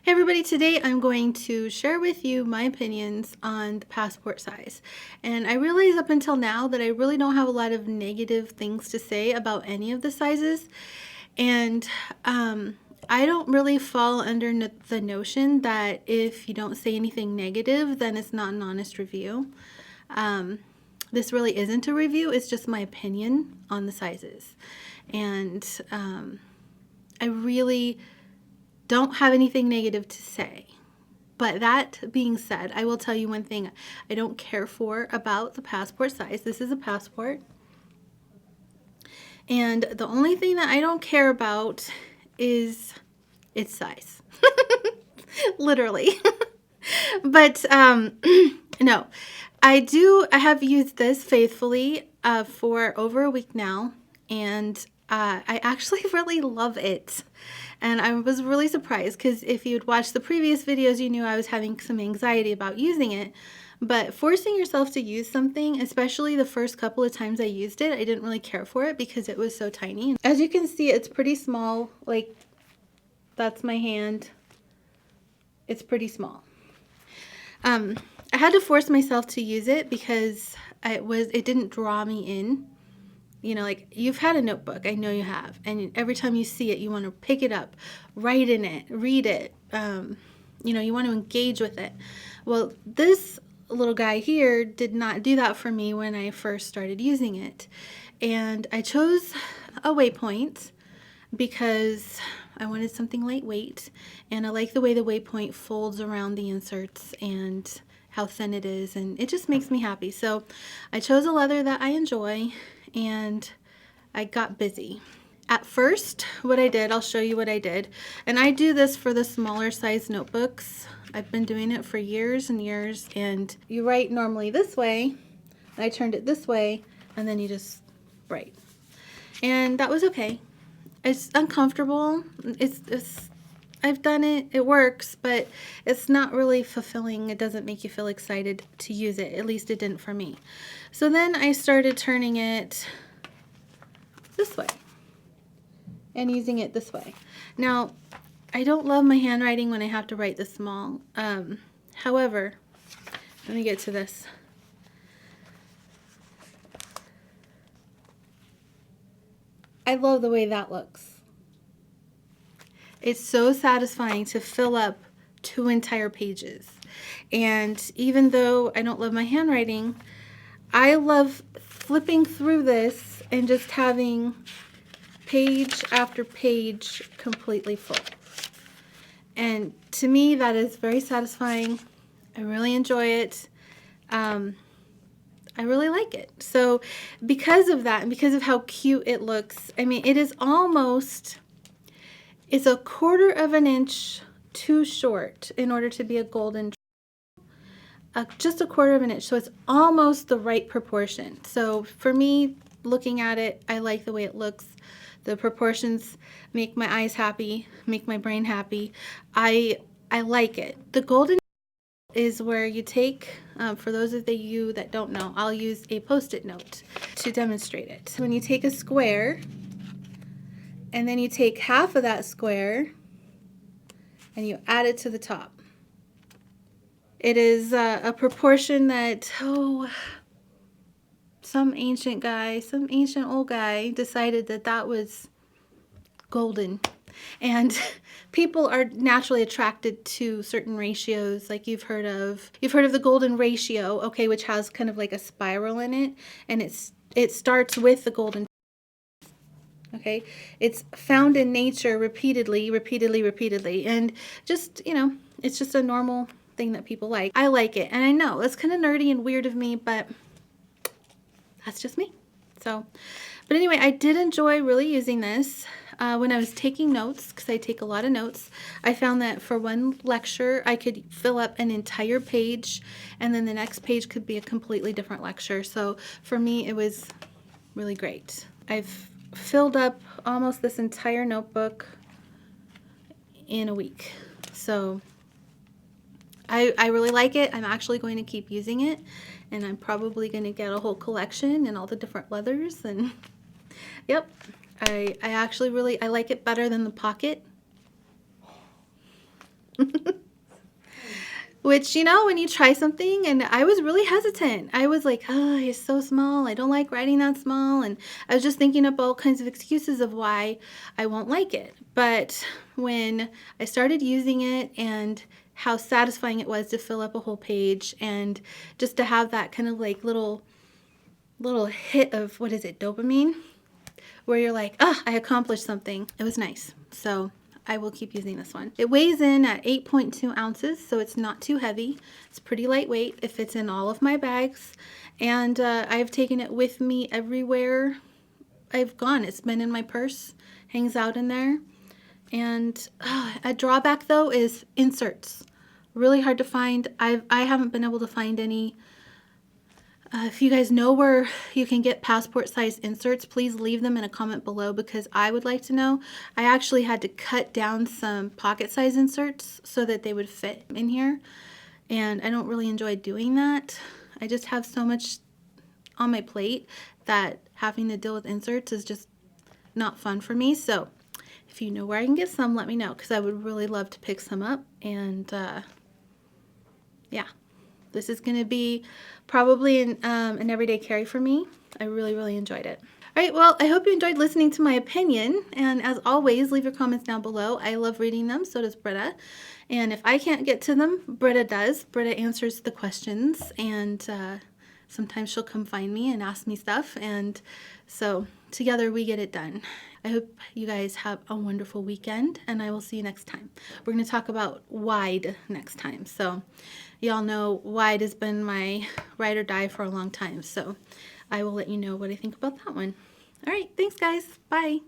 Hey everybody, today I'm going to share with you my opinions on the passport size. And I realize up until now that I really don't have a lot of negative things to say about any of the sizes. And I don't really fall under the notion that if you don't say anything negative, then it's not an honest review. This really isn't a review, it's just my opinion on the sizes. And I really don't have anything negative to say. But that being said, I will tell you one thing I don't care for about the passport size. This is a passport. And the only thing that I don't care about is its size. Literally. But no, I have used this faithfully for over a week now, and I actually really love it. And I was really surprised because if you'd watched the previous videos, you knew I was having some anxiety about using it. But forcing yourself to use something, especially the first couple of times I used it, I didn't really care for it because it was so tiny. As you can see, it's pretty small. Like, that's my hand. It's pretty small. I had to force myself to use it because it didn't draw me in. You know, like, you've had a notebook, I know you have, and every time you see it, you want to pick it up, write in it, read it, you know, you want to engage with it. Well, this little guy here did not do that for me when I first started using it. And I chose a Waypoint because I wanted something lightweight, and I like the way the Waypoint folds around the inserts and how thin it is, and it just makes me happy. So I chose a leather that I enjoy, and I got busy. At first, what I did, I'll show you what I did. And I do this for the smaller size notebooks. I've been doing it for years and years. And you write normally this way. I turned it this way, and then you just write. And that was okay. It's uncomfortable. I've done it, it works, but it's not really fulfilling. It doesn't make you feel excited to use it. At least it didn't for me. So then I started turning it this way and using it this way. Now, I don't love my handwriting when I have to write this small. However, let me get to this. I love the way that looks. It's so satisfying to fill up 2 entire pages. And even though I don't love my handwriting, I love flipping through this and just having page after page completely full. And to me, that is very satisfying. I really enjoy it. I really like it. So because of that, and because of how cute it looks, I mean, it is almost... It's a 1/4 of an inch too short in order to be a golden, just a 1/4 of an inch. So it's almost the right proportion. So for me, looking at it, I like the way it looks. The proportions make my eyes happy, make my brain happy. I like it. The golden is where you take, for those of you that don't know, I'll use a Post-it note to demonstrate it. When you take a square, and then you take half of that square and you add it to the top. It is a proportion that, some ancient old guy decided that that was golden. And people are naturally attracted to certain ratios, like you've heard of the golden ratio, okay, which has kind of like a spiral in it, and it starts with the golden. Okay, it's found in nature repeatedly, and just, you know, it's just a normal thing that people like. I like it, and I know it's kind of nerdy and weird of me, but that's just me. So, but anyway, I did enjoy really using this when I was taking notes, because I take a lot of notes. I found that for one lecture, I could fill up an entire page, and then the next page could be a completely different lecture. So for me, it was really great. I've filled up almost this entire notebook in a week. So I really like it. I'm actually going to keep using it, and I'm probably going to get a whole collection and all the different leathers, and yep, I actually really like it better than the pocket. Which, you know, when you try something, and I was really hesitant. I was like, oh, it's so small. I don't like writing that small. And I was just thinking up all kinds of excuses of why I won't like it. But when I started using it and how satisfying it was to fill up a whole page and just to have that kind of like little hit of, what is it, dopamine, where you're like, oh, I accomplished something. It was nice. So I will keep using this one. It weighs in at 8.2 ounces, so it's not too heavy. It's pretty lightweight. It fits in all of my bags, and I've taken it with me everywhere I've gone. It's been in my purse, hangs out in there. And a drawback though is inserts. Really hard to find. I haven't been able to find any. If you guys know where you can get passport size inserts, please leave them in a comment below because I would like to know. I actually had to cut down some pocket size inserts so that they would fit in here, and I don't really enjoy doing that. I just have so much on my plate that having to deal with inserts is just not fun for me. So if you know where I can get some, let me know because I would really love to pick some up. And yeah. This is going to be probably an everyday carry for me. I really enjoyed it. All right, well, I hope you enjoyed listening to my opinion. And as always, leave your comments down below. I love reading them, so does Britta. And if I can't get to them, Britta does. Britta answers the questions, and sometimes she'll come find me and ask me stuff. And so together we get it done. I hope you guys have a wonderful weekend, and I will see you next time. We're going to talk about wide next time. So y'all know wide has been my ride or die for a long time. So I will let you know what I think about that one. All right. Thanks, guys. Bye.